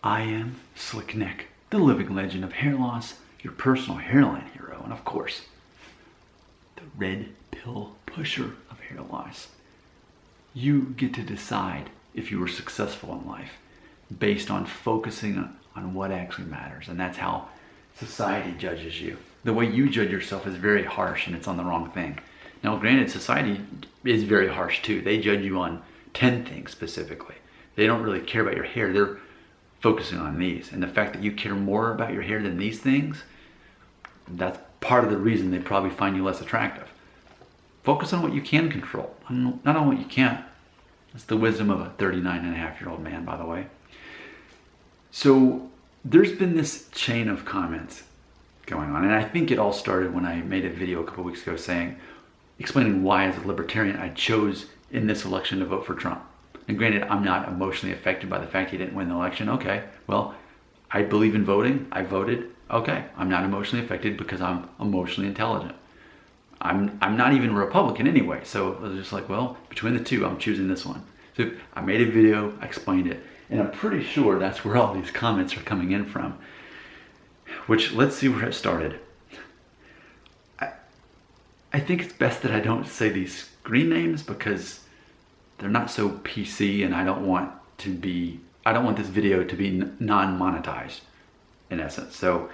I am Slick Nick, the living legend of hair loss, your personal hairline hero, and of course, the red pill pusher of hair loss. You get to decide if you are successful in life based on focusing on what actually matters, and that's how society judges you. The way you judge yourself is very harsh, and it's on the wrong thing. Now, granted, society is very harsh too. They judge you on 10 things specifically. They don't really care about your hair. They're focusing on these. And the fact that you care more about your hair than these things, that's part of the reason they probably find you less attractive. Focus on what you can control, not on what you can't. That's the wisdom of a 39-and-a-half-year-old man, by the way. So there's been this chain of comments going on, and I think it all started when I made a video a couple weeks ago explaining why, as a libertarian, I chose in this election to vote for Trump. And granted, I'm not emotionally affected by the fact he didn't win the election. Okay, well, I believe in voting. I voted. Okay, I'm not emotionally affected because I'm emotionally intelligent. I'm not even a Republican anyway, so I was just like, well, between the two, I'm choosing this one. So I made a video, I explained it, and I'm pretty sure that's where all these comments are coming in from. Which, let's see where it started. I think it's best that I don't say these screen names because they're not so PC, and I don't want this video to be non-monetized, in essence. So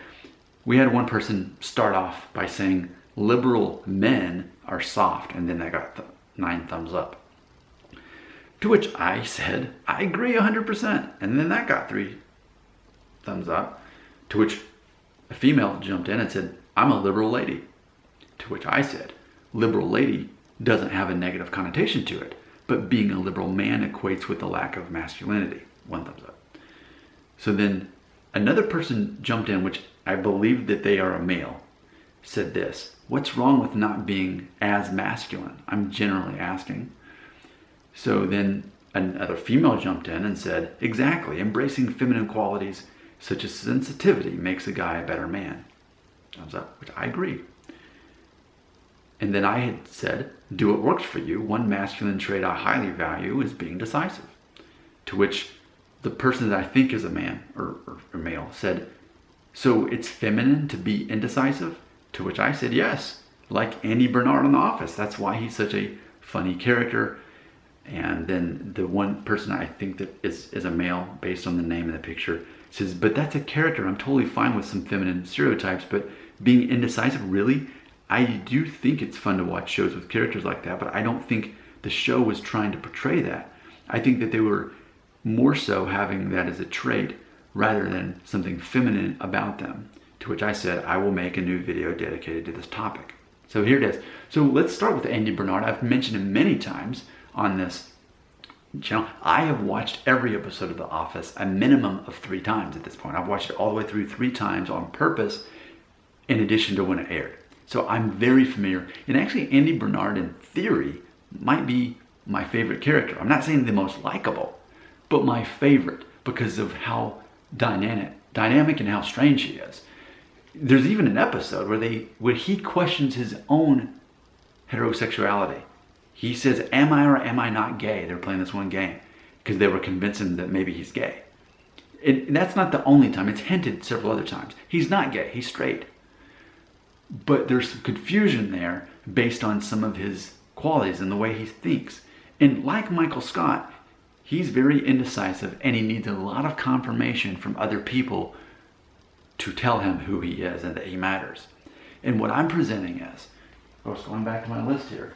we had one person start off by saying liberal men are soft, and then they got 9 thumbs up. To which I said, I agree 100%, and then that got 3 thumbs up. To which a female jumped in and said, I'm a liberal lady. To which I said, liberal lady doesn't have a negative connotation to it, but being a liberal man equates with a lack of masculinity. 1 thumbs up. So then another person jumped in, which I believe that they are a male, said this: what's wrong with not being as masculine? I'm generally asking. So then another female jumped in and said, exactly, embracing feminine qualities such as sensitivity makes a guy a better man. Thumbs up, which I agree. And then I had said, do what works for you. One masculine trait I highly value is being decisive. To which the person that I think is a man or male said, so it's feminine to be indecisive? To which I said, yes, like Andy Bernard on The Office. That's why he's such a funny character. And then the one person I think that is a male, based on the name of the picture, says, but that's a character. I'm totally fine with some feminine stereotypes, but being indecisive, really? I do think it's fun to watch shows with characters like that, but I don't think the show was trying to portray that. I think that they were more so having that as a trait rather than something feminine about them. To which I said, I will make a new video dedicated to this topic. So here it is. So let's start with Andy Bernard. I've mentioned him many times on this channel. I have watched every episode of The Office a minimum of 3 times at this point. I've watched it all the way through 3 times on purpose, in addition to when it aired. So I'm very familiar. And actually, Andy Bernard, in theory, might be my favorite character. I'm not saying the most likable, but my favorite because of how dynamic and how strange he is. There's even an episode where he questions his own heterosexuality. He says, am I or am I not gay? They're playing this one game because they were convincing that maybe he's gay. And that's not the only time. It's hinted several other times. He's not gay. He's straight. But there's some confusion there based on some of his qualities and the way he thinks. And like Michael Scott, he's very indecisive, and he needs a lot of confirmation from other people to tell him who he is and that he matters. And what I'm presenting is, going back to my list here,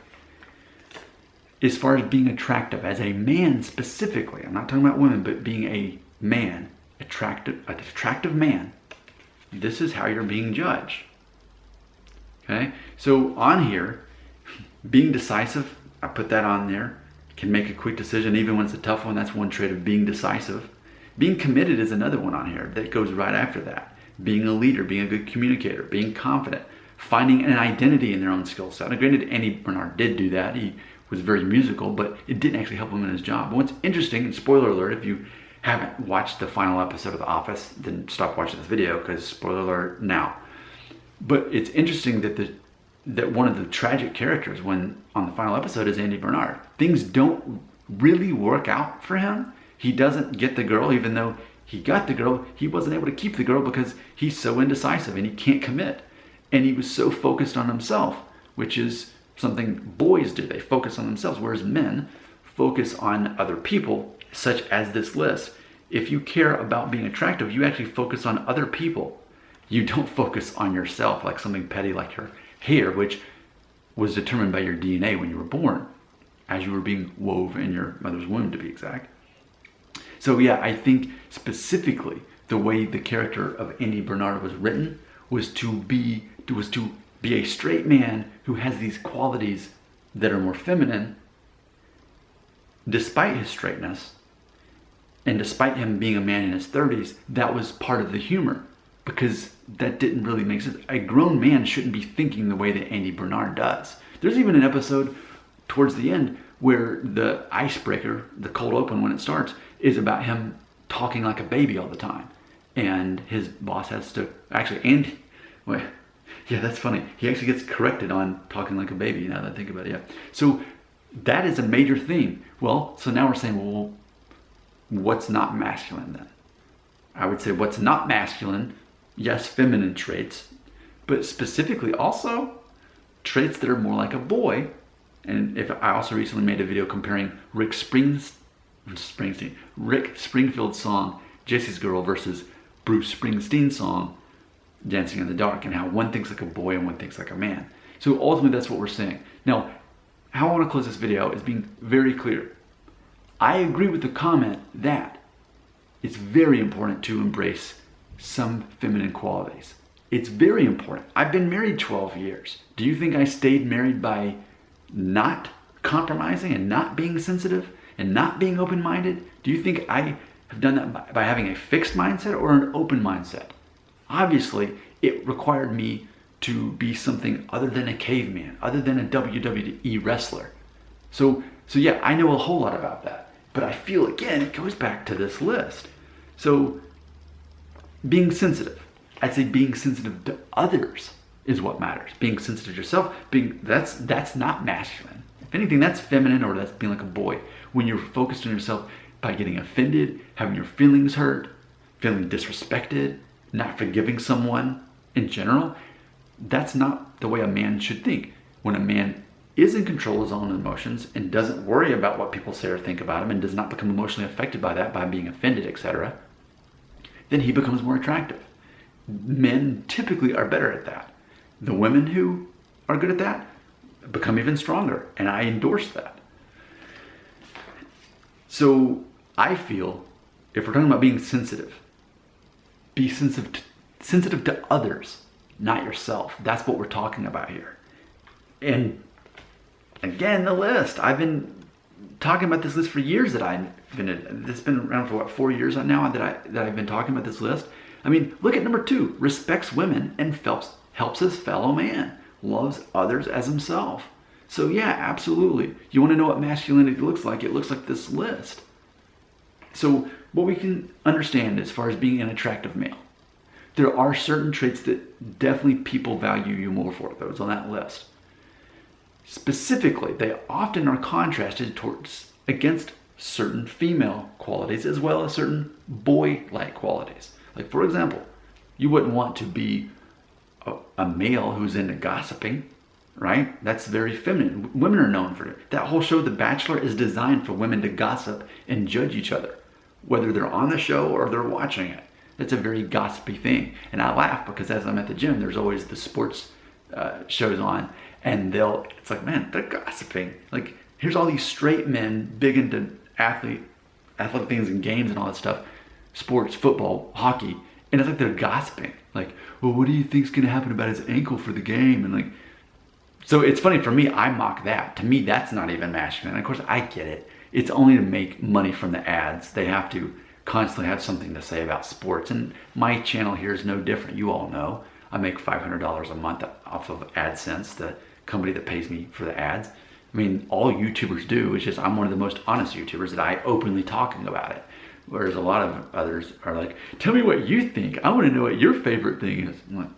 as far as being attractive as a man specifically, I'm not talking about women, but being a man, an attractive man, this is how you're being judged. Okay, so on here, being decisive, I put that on there. Can make a quick decision even when it's a tough one. That's one trait of being decisive. Being committed is another one on here that goes right after that. Being a leader, being a good communicator, being confident, finding an identity in their own skill set. Now, granted, Andy Bernard did do that. He was very musical, but it didn't actually help him in his job. What's interesting, and spoiler alert, if you haven't watched the final episode of The Office, then stop watching this video because spoiler alert now. But it's interesting that one of the tragic characters on the final episode is Andy Bernard. Things don't really work out for him. He doesn't get the girl, even though he got the girl, he wasn't able to keep the girl because he's so indecisive and he can't commit. And he was so focused on himself, which is something boys do. They focus on themselves, whereas men focus on other people, such as this list. If you care about being attractive, you actually focus on other people. You don't focus on yourself like something petty like your hair, which was determined by your DNA when you were born, as you were being wove in your mother's womb, to be exact. So yeah, I think specifically the way the character of Andy Bernard was written was to be a straight man who has these qualities that are more feminine, despite his straightness, and despite him being a man in his 30s. That was part of the humor, because that didn't really make sense. A grown man shouldn't be thinking the way that Andy Bernard does. There's even an episode towards the end where the icebreaker, the cold open when it starts, is about him talking like a baby all the time. And his boss has to, actually, Andy, wait, yeah, that's funny. He actually gets corrected on talking like a baby, now that I think about it, yeah. So that is a major theme. Well, so now we're saying, well, what's not masculine then? I would say what's not masculine, yes, feminine traits, but specifically also traits that are more like a boy. And if I also recently made a video comparing Rick Springfield's song, Jesse's Girl, versus Bruce Springsteen's song, Dancing in the Dark, and how one thinks like a boy and one thinks like a man. So ultimately that's what we're saying. Now, how I want to close this video is being very clear. I agree with the comment that it's very important to embrace some feminine qualities. It's very important. I've been married 12 years. Do you think I stayed married by not compromising and not being sensitive and not being open-minded? Do you think I have done that by having a fixed mindset or an open mindset? Obviously, it required me to be something other than a caveman, other than a WWE wrestler. So yeah, I know a whole lot about that. But I feel, again, it goes back to this list. So being sensitive, I'd say being sensitive to others is what matters. Being sensitive to yourself, that's not masculine. If anything, that's feminine, or that's being like a boy. When you're focused on yourself by getting offended, having your feelings hurt, feeling disrespected, not forgiving someone in general, that's not the way a man should think. When a man is in control of his own emotions and doesn't worry about what people say or think about him and does not become emotionally affected by that, by being offended, etc., then he becomes more attractive. Men typically are better at that. The women who are good at that become even stronger, and I endorse that. So I feel, if we're talking about being sensitive, be sensitive to others, not yourself. That's what we're talking about here. And again, the list. I've been talking about this list for years. It's been around for what, 4 years now that I've been talking about this list. I mean, look at number 2. Respects women and helps his fellow man. Loves others as himself. So yeah, absolutely. You want to know what masculinity looks like? It looks like this list. So what we can understand as far as being an attractive male, there are certain traits that definitely people value you more for, those on that list. Specifically, they often are contrasted against certain female qualities as well as certain boy-like qualities. Like, for example, you wouldn't want to be a male who's into gossiping, right? That's very feminine. Women are known for it. That whole show, The Bachelor, is designed for women to gossip and judge each other, whether they're on the show or they're watching it. It's a very gossipy thing. And I laugh because as I'm at the gym, there's always the sports shows on, and it's like, man, they're gossiping. Like, here's all these straight men big into athletic things and games and all that stuff, sports, football, hockey, and it's like they're gossiping. Like, well, what do you think's gonna happen about his ankle for the game? And like, so it's funny for me, I mock that. To me, that's not even masculine. And of course, I get it. It's only to make money from the ads. They have to constantly have something to say about sports. And my channel here is no different. You all know I make $500 a month off of AdSense, the company that pays me for the ads. I mean, all YouTubers do. It's just I'm one of the most honest YouTubers that I openly talking about it. Whereas a lot of others are like, tell me what you think. I want to know what your favorite thing is. I'm like,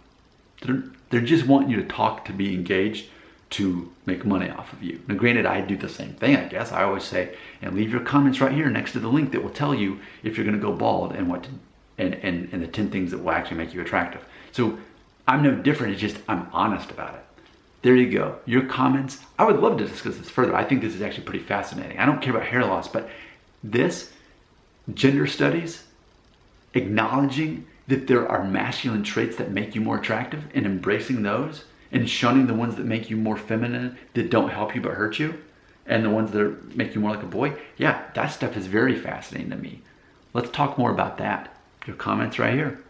they're just wanting you to talk, to be engaged, to make money off of you. Now granted, I do the same thing, I guess. I always say, and leave your comments right here next to the link that will tell you if you're gonna go bald and what to, and the 10 things that will actually make you attractive. So I'm no different, it's just I'm honest about it. There you go. Your comments, I would love to discuss this further. I think this is actually pretty fascinating. I don't care about hair loss, but this, gender studies, acknowledging that there are masculine traits that make you more attractive and embracing those and shunning the ones that make you more feminine, that don't help you but hurt you, and the ones that make you more like a boy. Yeah, that stuff is very fascinating to me. Let's talk more about that. Your comments right here.